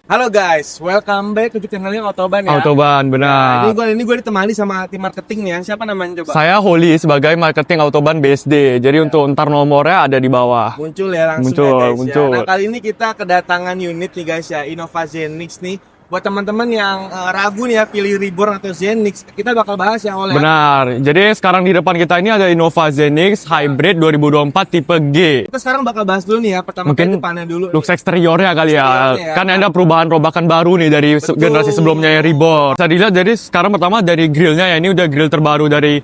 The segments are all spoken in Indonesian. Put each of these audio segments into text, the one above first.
Halo guys, welcome back ke channelnya Autoban ya. Autoban, Nah, benar. ini gue ditemani sama tim marketingnya. Siapa namanya coba? Saya Holly sebagai marketing Autoban BSD. Jadi untuk ntar nomornya ada di bawah. Muncul ya langsung Muncul, ya guys muncul. ya. Nah kali ini kita kedatangan unit nih guys ya, Innova Zenix nih. Buat teman-teman yang ragu nih ya pilih Reborn atau Zenix, kita bakal bahas ya oleh. Benar. Jadi sekarang di depan kita ini ada Innova Zenix Hybrid 2024 tipe G. Kita sekarang bakal bahas dulu nih ya. Pertama Mungkin kali depannya dulu. Looks eksteriornya kali ya. Eksteriornya ya. Kan ada perubahan-perubahan baru nih dari Betul. generasi sebelumnya yang Reborn. Bisa dilihat jadi sekarang pertama dari grillnya ya. Ini udah grill terbaru dari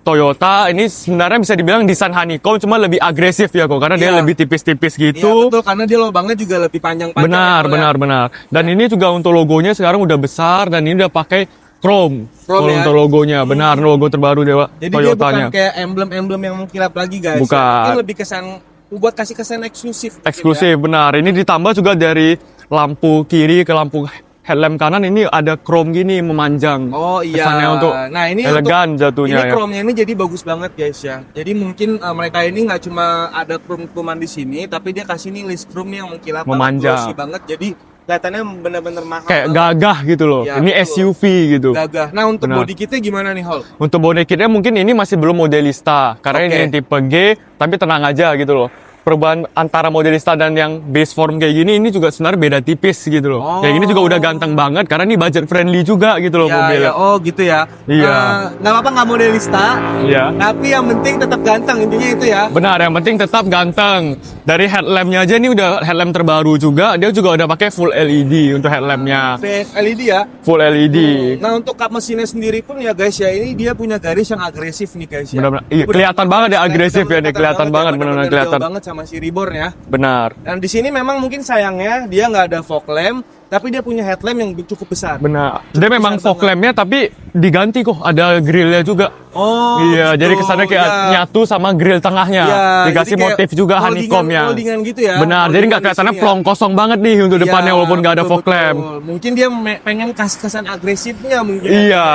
Toyota. Ini sebenarnya bisa dibilang desain honeycomb, cuma lebih agresif ya kok, karena dia Iya. lebih tipis-tipis Iya gitu. betul, karena dia lubangnya juga lebih panjang-panjang. Benar, ya, benar, benar. Dan ini juga untuk logonya sekarang udah besar dan ini udah pakai chrome. Chrome Kalau ya? untuk logonya, benar logo terbaru dewa Jadi dia bukan Toyotanya. kayak emblem-emblem yang mengkilap lagi guys. Bukan. Ini lebih kesan buat kasih kesan eksklusif. Eksklusif, benar. Ini ditambah juga dari lampu kiri ke lampu headlamp kanan ini ada chrome gini memanjang. Oh iya. Kesannya untuk nah ini elegan jatuhnya ini ya. chrome-nya ini jadi bagus banget guys ya. Jadi mungkin mereka ini nggak cuma ada chrome-chromean di sini, tapi dia kasih nih list chrome yang mengkilap Memanjang. banget, glossy banget. Jadi kelihatannya benar-benar mahal. Kayak banget. gagah gitu loh. Ya, Ini betul. SUV gitu. Gagah. Nah untuk Benar. body kitnya gimana nih Hol? Untuk body kitnya mungkin ini masih belum modelista karena ini Oke. yang tipe G, tapi tenang aja gitu loh. Perubahan antara modelista dan yang base form kayak gini ini juga sebenarnya beda tipis gitu loh. Oh. Kayak gini juga udah ganteng banget karena ini budget friendly juga gitu loh Ya, mobilnya. ya, oh gitu ya. Iya. Nggak apa-apa nggak modelista, Iya. tapi yang penting tetap ganteng intinya itu ya. Benar, yang penting tetap ganteng. Dari headlampnya aja ini udah headlamp terbaru juga. Dia juga udah pakai full LED untuk headlampnya. Face LED ya. Full LED. Nah untuk kap mesinnya sendiri pun ya guys ya, ini dia punya garis yang agresif nih guys ya. Benar-benar. Iya, Udah kelihatan banget ya agresif ya, nih kelihatan banget ya, benar-benar jauh kelihatan. banget sama si Reborn ya. Benar. Dan di sini memang mungkin sayangnya dia nggak ada fog lamp, tapi dia punya headlamp yang cukup besar. Benar. Dia memang besar fog lampnya tapi diganti kok, ada grillnya juga. Oh, Iya, gitu. jadi kesannya kayak Iya. nyatu sama grill tengahnya. Iya, Dikasih jadi kayak motif juga foldingan- honeycombnya. foldingan gitu ya. Benar, jadi nggak Foldingan di kelihatannya sini ya. plong kosong banget nih untuk Iya, depannya walaupun nggak ada betul, fog lamp. betul. Mungkin dia pengen kasih kesan agresifnya mungkin. Iya.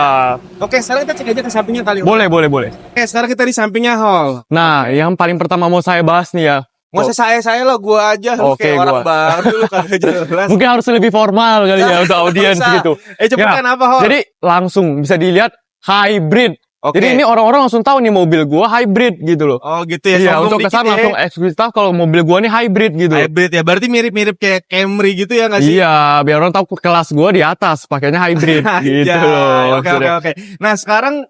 Oke, sekarang kita cek aja ke sampingnya kali. Boleh, boleh, boleh. Oke, sekarang kita di sampingnya Hol. Nah, yang paling pertama mau saya bahas nih ya. Nggak usah saya lah, gua aja. Lu Oke, kayak orang gua. baru lu kagak jelas. Mungkin harus lebih formal kali ya untuk audiens Nggak usah. gitu. Cepetan apa, Hol? Jadi langsung bisa dilihat hybrid. Oke. Jadi ini orang-orang langsung tahu nih mobil gua hybrid gitu loh. Oh gitu ya. Iya, sombong untuk dikit kesan ya. langsung eksklusif kalau mobil gua nih hybrid gitu. Hybrid ya, berarti mirip-mirip kayak Camry gitu ya nggak sih? Iya, biar orang tahu kelas gua di atas pakainya hybrid gitu Ya, loh. Oke, oke, oke. Nah, sekarang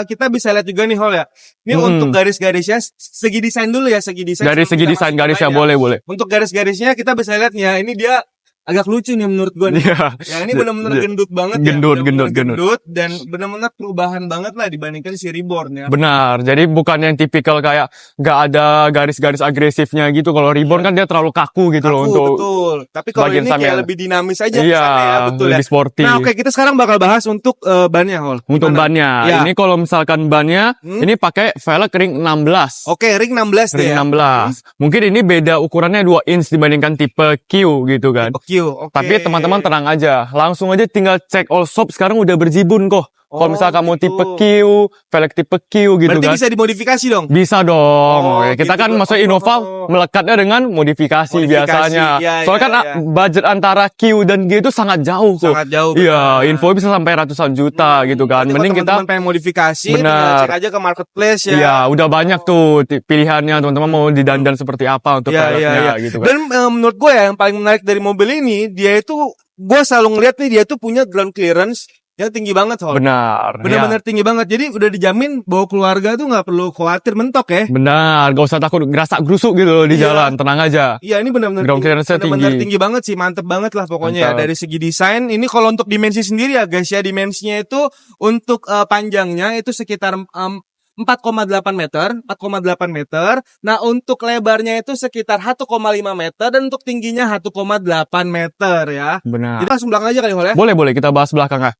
kita bisa lihat juga nih Hol ya. Ini untuk garis-garisnya segi desain dulu ya, segi desain. Dari sebelum segi kita desain masuk garisnya lain ya. boleh. Untuk garis-garisnya kita bisa lihat nih ya, ini dia agak lucu nih menurut gua nih. Iya. Ya ini benar-benar gendut banget Gendut, ya. Benar-benar gendut. dan benar-benar perubahan banget lah dibandingkan si Reborn ya. Benar. Jadi bukan yang tipikal kayak nggak ada garis-garis agresifnya gitu. Kalau Reborn kan dia terlalu kaku gitu loh Kaku, untuk betul. Tapi kalau bagian ini kayak samping. lebih dinamis aja Iya, kesannya ya, betul ya. lebih sporty. Nah, oke, kita sekarang bakal bahas untuk bannya Hol. Untuk Gimana? bannya, Ya. ini kalau misalkan bannya, ini pakai velg ring 16. Oke, ring 16 deh Ring ya. 16. Mungkin ini beda ukurannya 2 inch dibandingkan tipe Q gitu kan. Oke, oke. Tapi teman-teman tenang aja, langsung aja tinggal cek all shop sekarang udah berjibun kok. Kalau Oh, misalkan kamu gitu. tipe Q, velg tipe Q gitu Berarti kan. bisa dimodifikasi dong. Bisa dong. Oh, Ya, kita gitu. kan masuk Innova melekatnya dengan modifikasi biasanya. Iya, Soalnya iya, kan iya. budget antara Q dan G itu sangat jauh kok. Sangat jauh. Iya, info bisa sampai ratusan juta gitu kan. Jadi Mending kalau kita teman-teman pengen modifikasi, Benar. tinggal cek aja ke marketplace ya. Iya, udah banyak tuh pilihannya teman-teman mau didandan seperti apa untuk Iya, velgnya iya, iya. gitu kan. Dan menurut gue ya yang paling menarik dari mobil ini, dia itu gue selalu ngeliat nih dia tuh punya ground clearance yang tinggi banget, Hol. Benar. Benar-benar tinggi banget. Jadi udah dijamin bawa keluarga tuh nggak perlu khawatir mentok ya. Ya. Benar, gak usah takut ngerasa grusuk gitu loh di Iya. jalan, tenang aja. Iya ini benar-benar Ground clearance-nya benar-benar tinggi. tinggi banget sih, mantep banget lah pokoknya ya. Mantap. Dari segi desain. Ini kalau untuk dimensi sendiri ya guys ya, dimensinya itu untuk panjangnya itu sekitar 4,8 meter. Nah, untuk lebarnya itu sekitar 1,5 meter dan untuk tingginya 1,8 meter ya. Benar. Jadi langsung belakang aja kali Hol ya. Boleh kita bahas belakangnya.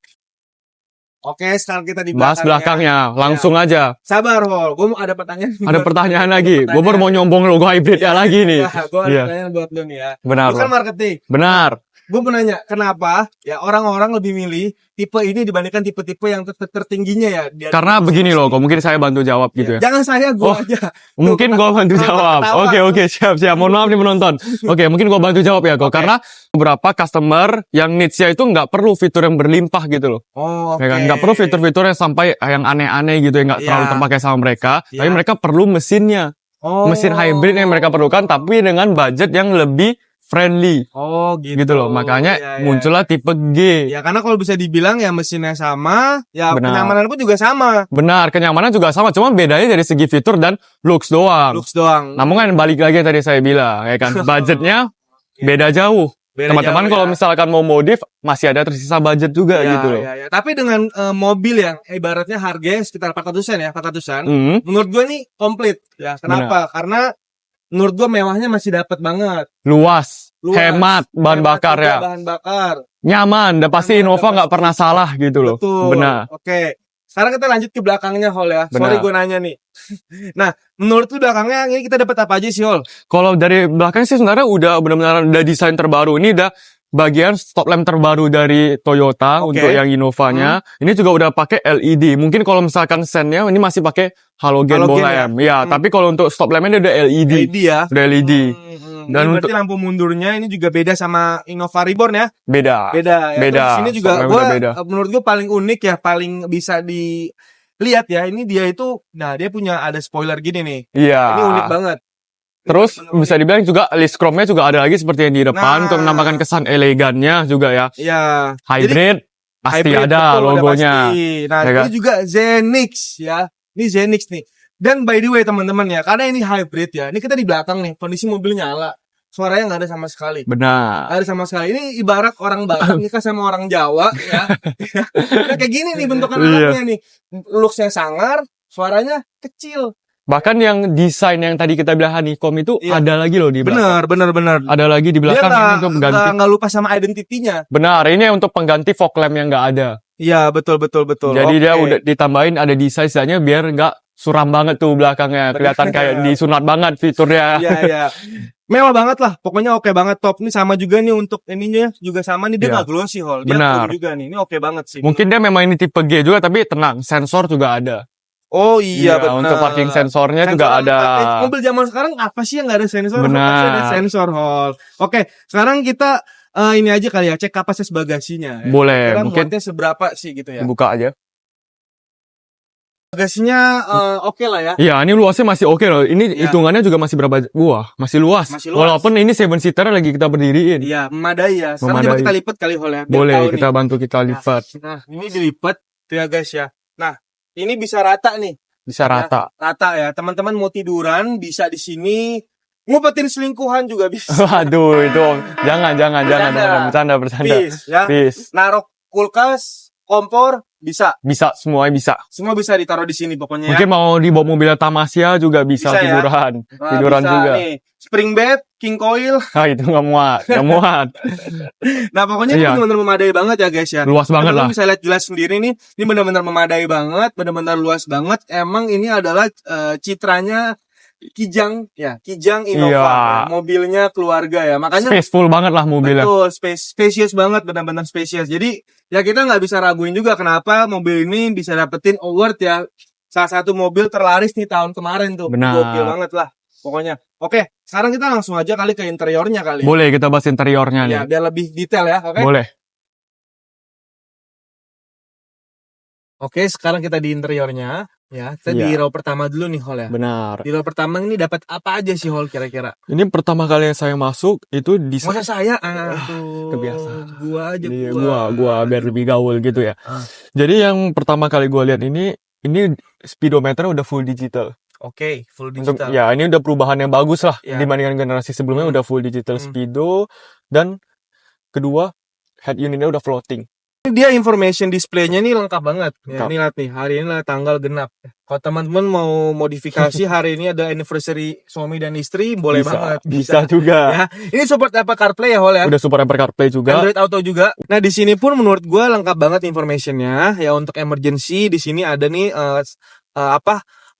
Oke, sekarang kita di Bahas belakangnya, langsung aja. Sabar Hol, gue mau ada pertanyaan. Ada pertanyaan lagi. Gue baru mau nyombong logo hybridnya lagi nih. Ya, gue ada Iya. pertanyaan buat lu nih ya. Benar. Lu kan marketing. Benar. gue mau nanya, kenapa ya orang-orang lebih milih tipe ini dibandingkan tipe-tipe yang tertingginya ya? Karena begini loh, kok mungkin saya bantu jawab gitu ya. Jangan saya, gue Oh, aja. Mungkin gua bantu jawab. ketawa. Oke, siap. Mohon maaf nih penonton. Oke, mungkin gua bantu jawab ya, kok. Oke. Karena beberapa customer yang needs-nya itu nggak perlu fitur yang berlimpah gitu loh. Oh, oke. Ya kan? Nggak perlu fitur-fitur yang sampai yang aneh-aneh gitu, yang nggak Iya. terlalu terpakai sama mereka. Iya. Tapi mereka perlu mesinnya. Mesin hybrid yang mereka perlukan, tapi dengan budget yang lebih friendly. Oh, gitu. Gitu loh. Makanya Iya. muncullah tipe G. Ya, karena kalau bisa dibilang ya mesinnya sama, ya Benar. kenyamanan pun juga sama. Benar, kenyamanan juga sama. Cuma bedanya dari segi fitur dan looks doang. Looks doang. Namun kan balik lagi yang tadi saya bilang, ya kan, budgetnya beda jauh. Beda Teman-teman jauh, kalau ya. misalkan mau modif, masih ada tersisa budget juga Ya, gitu loh. ya. Tapi dengan mobil yang ibaratnya harganya sekitar 400-an ya, 400-an. Hmm, Menurut gue nih komplit ya. Kenapa? Karena menurut gue mewahnya masih dapat banget. luas, Luas, hemat bahan hemat bakar juga ya, Bahan bakar. nyaman, dan pasti Nyaman, Innova udah nggak pasti. pernah salah gitu loh. Betul. Benar. Oke. Sekarang kita lanjut ke belakangnya, Hol ya. Benar. Sorry gue nanya nih. Nah, menurut lu belakangnya ini kita dapat apa aja sih, Hol? Kalau dari belakang sih sebenarnya udah benar-benar udah desain terbaru. Ini udah bagian stop lamp terbaru dari Toyota Oke. untuk yang Innova-nya. Ini juga udah pakai LED. Mungkin kalau misalkan sen-nya ini masih pakai halogen Halogen ball ya? lamp. Ya, tapi kalau untuk stop lamp-nya dia udah LED. LED ya. Udah LED. Dan Dan berarti lampu mundurnya ini juga beda sama Innova Reborn ya? Beda. Beda ya. Beda. Terus ini juga Stop lamp gua udah beda. menurut gua paling unik ya, paling bisa dilihat ya. Ini dia itu, nah dia punya ada spoiler gini nih. Iya. Ini unik banget. Terus Bener-bener bisa dibilang juga list chrome-nya juga ada lagi seperti yang di depan Nah. untuk menambahkan kesan elegannya juga ya. Ya. Hybrid pasti Hybrid, ada betul, udah logonya. pasti. Nah, Ya ini kan? juga Zenix ya. Ini Zenix nih. Dan by the way teman-teman ya, karena ini hybrid ya. Ini kita di belakang nih, kondisi mobil nyala. Suaranya nggak ada sama sekali. Benar. Nggak ada sama sekali. Ini ibarat orang Batak nikah sama orang Jawa ya. Nah, kayak gini nih bentukan Iya. anaknya nih. Looks-nya sangar, suaranya kecil. Bahkan yang desain yang tadi kita bilang honeycomb itu Iya. ada lagi loh di belakang. Bener. Ada lagi di Dia belakang ini untuk mengganti. nggak lupa sama identitinya. Benar, ini untuk pengganti fog lamp yang nggak ada. Iya, betul. Jadi dia Oke. udah ditambahin ada desain istilahnya biar nggak suram banget tuh belakangnya. Kelihatan kayak disunat banget fiturnya. Iya. Mewah banget lah. Pokoknya oke banget, top. Ini sama juga nih untuk ininya juga sama nih, dia Iya. nggak glossy, Hol. Dia Benar. chrome juga nih. Ini oke banget sih. Mungkin dia memang ini tipe G juga, tapi tenang, sensor juga ada. Oh iya, benar. Untuk parking sensornya Sensor juga ada. Mobil zaman sekarang apa sih yang nggak ada sensor? Benar. Pasti ada sensor, Hol. Oke, sekarang kita ini aja kali ya, cek kapasitas bagasinya. Ya. Boleh, Kira mungkin muatnya seberapa sih gitu ya? buka aja. Bagasinya oke lah ya. Iya, ini luasnya masih oke loh. Ini Iya. hitungannya juga masih berapa? Wah, masih luas. Masih luas. Walaupun ini 7-seater lagi kita berdiriin. Iya, memadai ya. Sekarang coba Memadai. kita lipat kali, Hol ya. biar Boleh, tahu kita nih. bantu kita lipat. Nah, ini dilipat tuh ya guys ya. Nah, ini bisa rata nih. Bisa rata. Rata ya. Teman-teman mau tiduran bisa di sini. Ngumpetin selingkuhan juga bisa. Waduh, itu jangan Bercanda. bercanda. Peace ya. Peace. Naruh kulkas, kompor bisa. Bisa, semuanya bisa. Semua bisa ditaruh di sini pokoknya Mungkin ya. mau dibawa mobilnya Tamasya juga bisa, Bisa ya. tiduran. Nah, Tiduran bisa juga. nih. Spring bed, king coil. Ah, itu nggak muat, nggak muat. Nah, pokoknya ini Iya. benar-benar memadai banget ya guys ya. Luas banget Teman-teman lah. bisa lihat jelas sendiri nih. Ini benar-benar memadai banget, benar-benar luas banget. Emang ini adalah citranya Kijang ya, Kijang Innova. Iya. Ya. Mobilnya keluarga ya. Makanya Spaceful banget lah mobilnya. betul, spacious banget, benar-benar spacious. Jadi ya kita nggak bisa raguin juga kenapa mobil ini bisa dapetin award ya. Salah satu mobil terlaris nih tahun kemarin tuh. Benar. Gokil banget lah pokoknya. Oke, sekarang kita langsung aja kali ke interiornya kali. Boleh kita bahas interiornya Ya, nih. biar lebih detail ya, oke? Boleh. Oke, sekarang kita di interiornya ya. Kita di Iya. row pertama dulu nih, Hol ya. Benar. Di row pertama ini dapat apa aja sih, Hol, kira-kira? Ini pertama kali yang saya masuk itu di Masa saya? Aduh. kebiasaan. Gua aja Iya, gua. gua biar lebih gaul gitu ya. Ah. Jadi yang pertama kali gua lihat ini speedometer udah full digital. Oke, full Untuk digital. ya ini udah perubahan yang bagus lah Ya. dibandingkan generasi sebelumnya udah full digital speedo, dan kedua head unitnya udah floating. Ini dia information display-nya nih lengkap banget. Ya, Lengkap. ini lihat nih, hari ini lah tanggal genap. Kalau teman-teman mau modifikasi hari ini ada anniversary suami dan istri, boleh banget. Bisa juga. Ya, ini support Apple CarPlay ya, Hol ya. Udah support Apple CarPlay juga. Android Auto juga. Nah, di sini pun menurut gua lengkap banget informationnya. Ya, untuk emergency di sini ada nih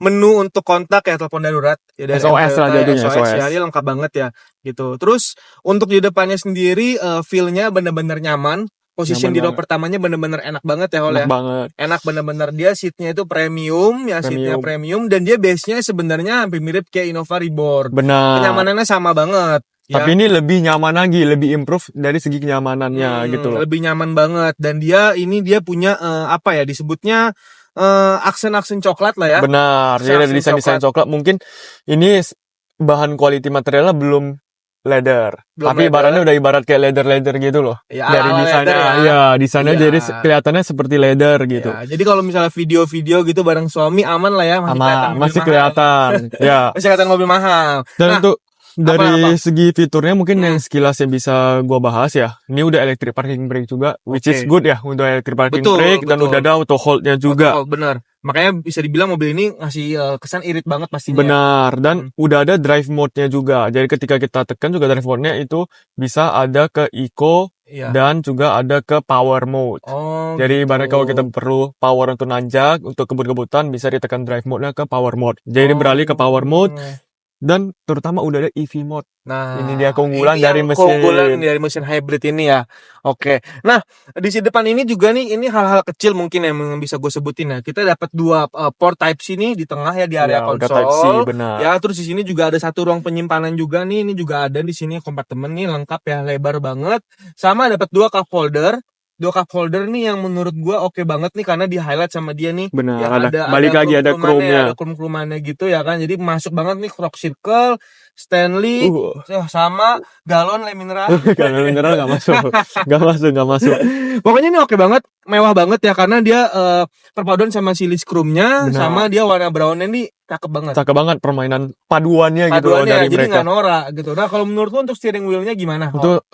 menu untuk kontak ya, telepon darurat ya, dari SOS lah MPLT, jadinya, SOS ya, SOS. ini lengkap banget ya gitu. Terus untuk di depannya sendiri feel-nya bener-bener nyaman. Position Nyaman di row banget. pertamanya bener-bener enak banget ya Hol Enak ya. banget. Enak bener-bener, dia seatnya itu premium ya, seatnya Premium. premium, dan dia base-nya sebenarnya hampir mirip kayak Innova Reborn. Benar. Kenyamanannya sama banget ya. Tapi ini lebih nyaman lagi, lebih improve dari segi kenyamanannya gitu loh. Lebih nyaman banget, dan dia punya apa ya disebutnya, aksen-aksen coklat lah ya. Benar, jadi ada Aksen desain-desain coklat. Mungkin ini bahan quality materialnya belum leather. Belum Tapi leather. ibaratnya udah ibarat kayak leather gitu loh. Ya, Dari ala-ala desainnya, leather ya. iya, desainnya Iya. jadi kelihatannya seperti leather gitu. Ya, jadi kalau misalnya video-video gitu bareng suami aman lah ya, masih kelihatan Sama, mobil masih mahal. kelihatan. Ya. Masih kelihatan mobil mahal. Dan Nah, untuk dari apa? segi fiturnya mungkin yang sekilas yang bisa gua bahas ya. Ini udah electric parking brake juga, which is Oke. good ya untuk electric parking Betul, brake, dan betul. udah ada auto hold-nya juga. Oh, bener. Makanya bisa dibilang mobil ini ngasih kesan irit banget pastinya. Benar, dan udah ada drive mode-nya juga. Jadi ketika kita tekan juga drive mode-nya itu bisa ada ke eco Iya. dan juga ada ke power mode. Oh, Jadi gitu. ibaratnya kalau kita perlu power untuk nanjak, untuk kebut-kebutan bisa ditekan drive mode-nya ke power mode. Jadi beralih ke power mode, dan terutama udah ada EV mode. Nah, Ini dia keunggulan ini dari yang mesin. keunggulan dari mesin hybrid ini ya. Oke. Nah, di sisi depan ini juga nih, ini hal-hal kecil mungkin yang bisa gue sebutin ya. Kita dapat dua port Type C nih di tengah ya, di area Ya, udah konsol. Type C, benar. Ya, terus di sini juga ada satu ruang penyimpanan juga nih. Ini juga ada di sini kompartemen nih, lengkap ya, lebar banget. Sama dapat dua cup holder. Dua cup holder nih yang menurut gua oke banget nih, karena di highlight sama dia nih. Benar, Ya, balik lagi ada chrome-chromannya, chrome-nya. ada chrome-chromannya gitu ya kan. Jadi masuk banget nih Rock Circle, Stanley, sama galon le mineral. Kalau mineral nggak masuk, nggak masuk. Pokoknya ini oke banget, mewah banget ya, karena dia perpaduan sama silis chrome-nya, Benar. sama dia warna brown-nya nih cakep banget. Cakep banget permainan paduannya gitu loh Paduannya dari jadi mereka. nggak norak gitu. Nah, kalau menurut lu untuk steering wheel-nya gimana? Untuk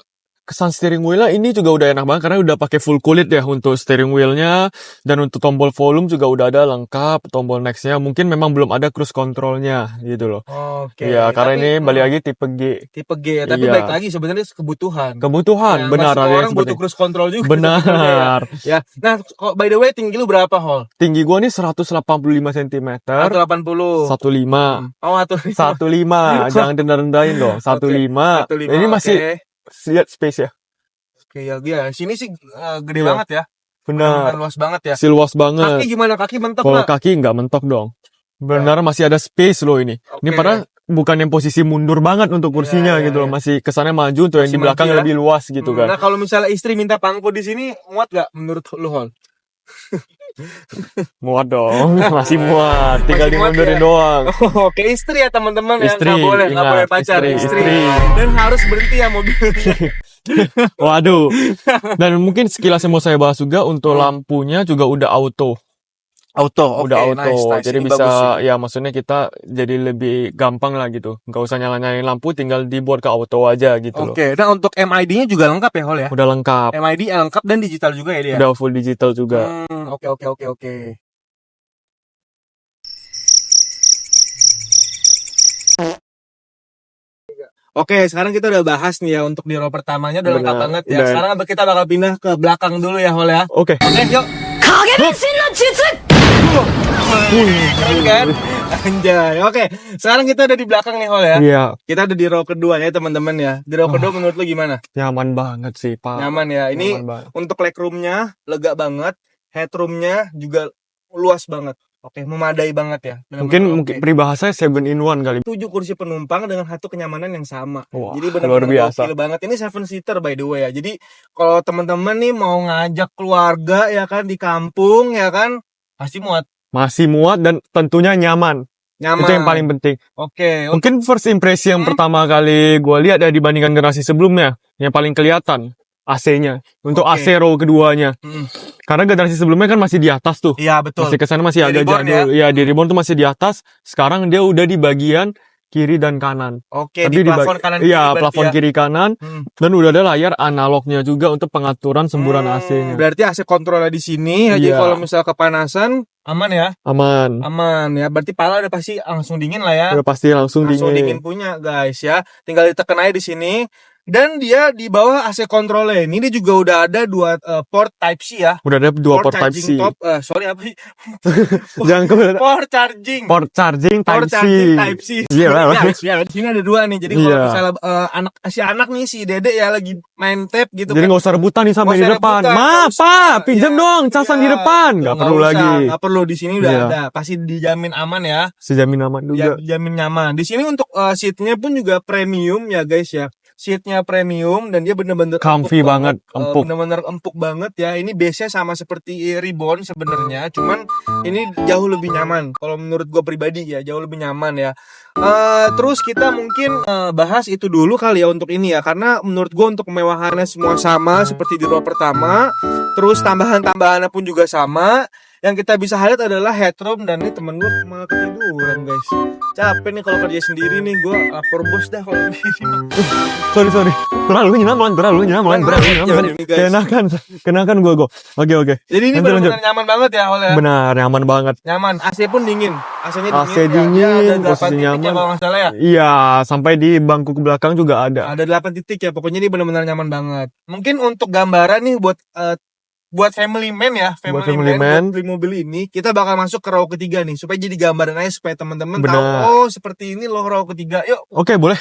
kesan steering wheel-nya ini juga udah enak banget karena udah pakai full kulit ya untuk steering wheel-nya, dan untuk tombol volume juga udah ada lengkap, tombol next-nya mungkin memang belum ada cruise control-nya gitu loh. Oke. Iya, karena Tapi, ini balik lagi tipe G. tipe G, tapi Iya. baik lagi sebenarnya kebutuhan. Kebutuhan, Ya, benar nggak ada semua yang orang butuh seperti. cruise control juga. Benar. sebenarnya ya. Nah, by the way, tinggi lu berapa, Hol? Tinggi gua nih 185 cm, 180. 15. Oh, 15, jangan rendah-rendahin dong. 15. 1,5. Ini masih Oke. lihat space ya. Oke, ya, sini sih gede Iya. banget ya. Benar. Luas banget ya. Si luas banget. Kaki gimana? Kaki mentok Kalau nggak? kaki nggak mentok dong. Benar, masih ada space loh ini. Ini Oke. padahal bukan yang posisi mundur banget untuk kursinya Iya, gitu loh. iya. Masih kesannya maju, untuk yang Masih di belakang maju ya. lebih luas gitu kan. Nah, kalau misalnya istri minta pangku di sini, muat gak menurut lu, Hol? Muat dong, masih muat. Tinggal Masih muat dimundurin ya? doang. Oke, istri ya teman-teman ya. Istri, Nggak boleh ingat, pacar. istri. Dan harus berhenti ya mobilnya. Waduh. Dan mungkin sekilas yang mau saya bahas juga untuk lampunya juga udah auto. Auto, Udah auto. nice. Jadi Ini bisa bagus sih. ya maksudnya kita jadi lebih gampang lah gitu. Nggak usah nyala-nyalain lampu, tinggal dibuat ke auto aja gitu loh. Oke, nah untuk MID-nya juga lengkap ya, Hol ya? Udah lengkap. MID lengkap dan digital juga ya dia? Udah full digital juga. Oke. Oke, sekarang kita udah bahas nih ya untuk di row pertamanya udah lengkap Benar, banget ya. udah. Sekarang kita bakal pindah ke belakang dulu ya, Hol ya. Oke. Oke, yuk. Keren kan? Anjay. Oke, sekarang kita udah di belakang nih, Hol ya. Iya, Kita ada di row kedua ya, teman-teman ya. Di row kedua menurut lu gimana? nyaman banget sih, Pak. Nyaman ya. Ini Nyaman banget. untuk legroom-nya lega banget, headroom-nya juga luas banget. Oke, memadai banget ya. Mungkin peribahasa 7-in-1 kali. 7 kursi penumpang dengan satu kenyamanan yang sama. Wah, Jadi luar benar-benar biasa. gokil banget. Ini 7-seater by the way ya. Jadi kalau teman-teman nih mau ngajak keluarga ya kan di kampung ya kan, pasti muat. Masih muat dan tentunya nyaman. Nyaman. Itu yang paling penting. Oke. Mungkin first impression yang pertama kali gue lihat ya dibandingkan generasi sebelumnya, yang paling kelihatan AC-nya. Untuk Oke. AC row keduanya. Karena generasi sebelumnya kan masih di atas tuh. Iya, betul. Masih kesana masih Di agak Reborn jadul. Ya, di Reborn tuh masih di atas. Sekarang dia udah di bagian kiri dan kanan. Oke, Tapi di plafon kanan iya, berarti plafon ya. kiri kanan. Dan udah ada layar analognya juga untuk pengaturan semburan AC-nya. Berarti AC kontrolnya di sini. Jadi Iya. kalau misal kepanasan aman ya. Aman. Aman ya. Berarti pala udah pasti langsung dingin lah ya. Udah pasti langsung Langsung dingin dingin. punya guys ya. Tinggal ditekan aja di sini. Dan dia di bawah AC kontrolnya ini dia juga udah ada dua port Type C ya. Udah ada dua port Type C. charging top, sorry apa sih? Jangan kebetulan. Port charging. Port charging Port Type C. charging Type C. Iya lah. Ya, di sini ada dua nih. Jadi kalau Iya. misalnya anak nih si Dede ya lagi main tab gitu Jadi kan. nggak usah rebutan nih sampai Nggak di usah depan. rebutan, Ma, nggak usah. Pak, pinjam Iya, dong casan di iya, depan. betul, Nggak perlu usah, lagi. nggak perlu, di sini udah Iya. ada. Pasti dijamin aman ya. Sejamin aman Ya, juga. dijamin nyaman. Di sini untuk seatnya pun juga premium ya guys ya. Seatnya premium dan dia bener-bener Comfy banget, empuk. bener-bener empuk banget ya. Ini base-nya sama seperti Reborn sebenarnya, cuman ini jauh lebih nyaman. Kalau menurut gue pribadi ya, jauh lebih nyaman ya. Terus kita mungkin bahas itu dulu kali ya untuk ini ya, karena menurut gue untuk kemewahannya semua sama seperti di row pertama. Terus tambahan-tambahannya pun juga sama. Yang kita bisa highlight adalah headroom, dan ini temen gue malah ketiduran guys. Capek nih kalau kerja sendiri nih, gue lapor bos dah kalau begini. Sorry. Terlalu nyaman. Guys. Kenakan gue. Oke. Jadi ini Lanjut. benar-benar nyaman banget ya Hol ya. Benar, nyaman banget. Nyaman, AC pun dingin. AC-nya dingin. AC dingin, ya, ada 8 posisi titik ya nyaman. kalau nggak salah ya. Iya, sampai di bangku ke belakang juga ada. Ada 8 titik ya. Pokoknya ini benar-benar nyaman banget. Mungkin untuk gambaran nih buat family man ya, Buat family man. buat beli mobil ini, kita bakal masuk ke row ketiga nih supaya jadi gambaran aja supaya teman-teman tahu, Benar. oh seperti ini loh row ketiga. Yuk. Oke, boleh.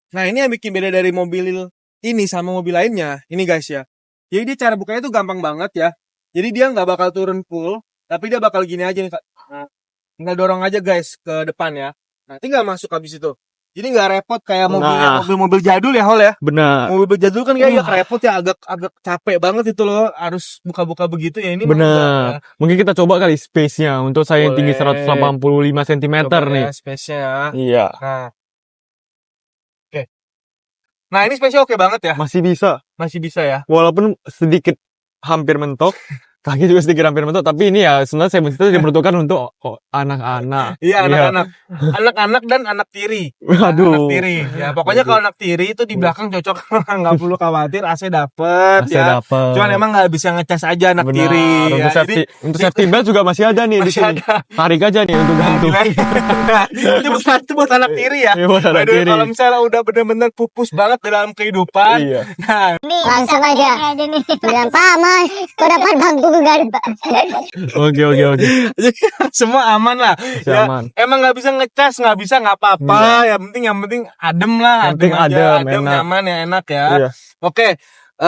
Nah, ini yang bikin beda dari mobil ini sama mobil lainnya. Ini guys ya. Jadi dia cara bukanya tuh gampang banget ya. Jadi dia nggak bakal turun full, tapi dia bakal gini aja nih, Kak. Nah, tinggal dorong aja guys ke depan ya. Nah, tinggal masuk habis itu. Jadi nggak repot kayak Nah. mobil-mobil jadul ya, Hol ya. Benar. Mobil jadul kan kayak repot ya, agak capek banget itu loh, harus buka-buka begitu ya. Ini mah enggak, Benar. ya. Mungkin kita coba kali space-nya untuk saya yang tinggi Boleh. 185 cm Coba nih. ya, space-nya ya. Iya, Nah. Oke. Nah, ini space-nya oke banget ya. masih bisa. Masih bisa ya. Walaupun sedikit hampir mentok, kaki juga sedikit hampir mentok, tapi ini ya sebenarnya saya diperuntukkan untuk anak-anak. Iya, anak-anak. Anak-anak dan anak tiri. Waduh. Anak tiri. Ya, pokoknya kalau anak tiri itu di belakang cocok. Nggak perlu khawatir, AC dapet Masih ya. dapet. Cuman emang nggak bisa ngecas aja anak Benar. tiri. Untuk Ya. safety, untuk safety belt juga masih ada nih di Masih sini. ada. Tarik aja nih untuk gantung. Nah, itu buat anak tiri ya. Iya, buat anak Waduh, tiri. kalau misalnya udah bener-bener pupus banget dalam kehidupan. Iya. Nah, Langsung aja bilang Pak Mas, kok dapat bangku enggak ada Pak? Oke. jadi semua aman lah. Masih Ya, aman. emang nggak bisa ngecas, nggak bisa nggak apa-apa. Yang penting adem lah. Yang penting aja, adem, enak. nyaman ya, enak ya. Iya. Oke,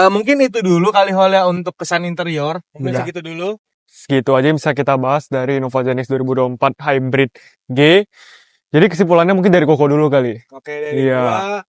mungkin itu dulu kali Hol ya untuk kesan interior. Mungkin Benar. segitu dulu. Segitu aja yang bisa kita bahas dari Innova Zenix 2024 Hybrid G. Jadi kesimpulannya mungkin dari Koko dulu kali. Oke, dari Iya. gua,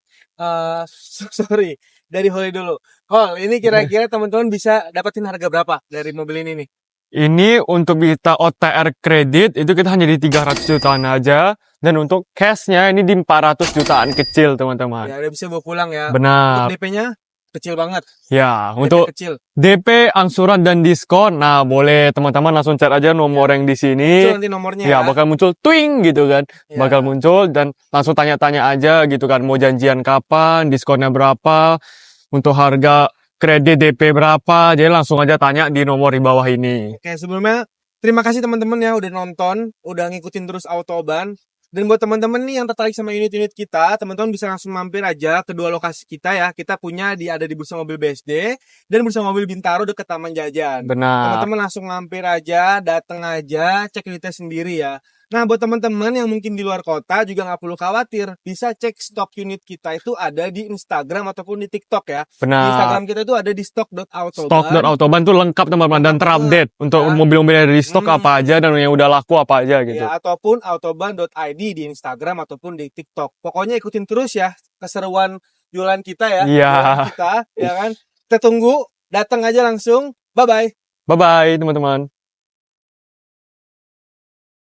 sorry, dari Hol dulu. Hol, ini kira-kira teman-teman bisa dapetin harga berapa dari mobil ini nih? Ini untuk kita OTR kredit itu kita hanya di 300 jutaan aja. Dan untuk cashnya ini di 400 jutaan kecil teman-teman. Ya, udah bisa bawa pulang ya. Benar. Untuk DP-nya kecil banget. Ya, DP untuk kecil. DP, angsuran dan diskon. Nah, boleh teman-teman langsung chat aja nomor yang di sini. Muncul nanti nomornya Ya, bakal muncul twing gitu kan. Ya. Bakal muncul dan langsung tanya-tanya aja gitu kan. Mau janjian kapan, diskonnya berapa, untuk harga kredit DP berapa. Jadi langsung aja tanya di nomor di bawah ini. Oke, sebelumnya terima kasih teman-teman ya udah nonton, udah ngikutin terus Autoban. Dan buat teman-teman nih yang tertarik sama unit-unit kita, teman-teman bisa langsung mampir aja ke dua lokasi kita ya. Kita punya ada di Bursa Mobil BSD dan Bursa Mobil Bintaro dekat Taman Jajan. Benar. Teman-teman langsung mampir aja, dateng aja, cek unitnya sendiri ya. Nah, buat teman-teman yang mungkin di luar kota juga nggak perlu khawatir, bisa cek stok unit kita itu ada di Instagram ataupun di TikTok ya. Di Benar. Instagram kita itu ada di stok.autoban. Stok.autoban tuh lengkap teman-teman dan terupdate untuk Ya. mobil-mobil yang ada di stok Hmm. apa aja dan yang udah laku apa aja gitu. Ya, ataupun autoban.id di Instagram ataupun di TikTok. Pokoknya ikutin terus ya keseruan jualan kita ya. Iya. Jualan kita, ya kan? Kita tunggu, datang aja langsung. Bye-bye. Bye-bye teman-teman.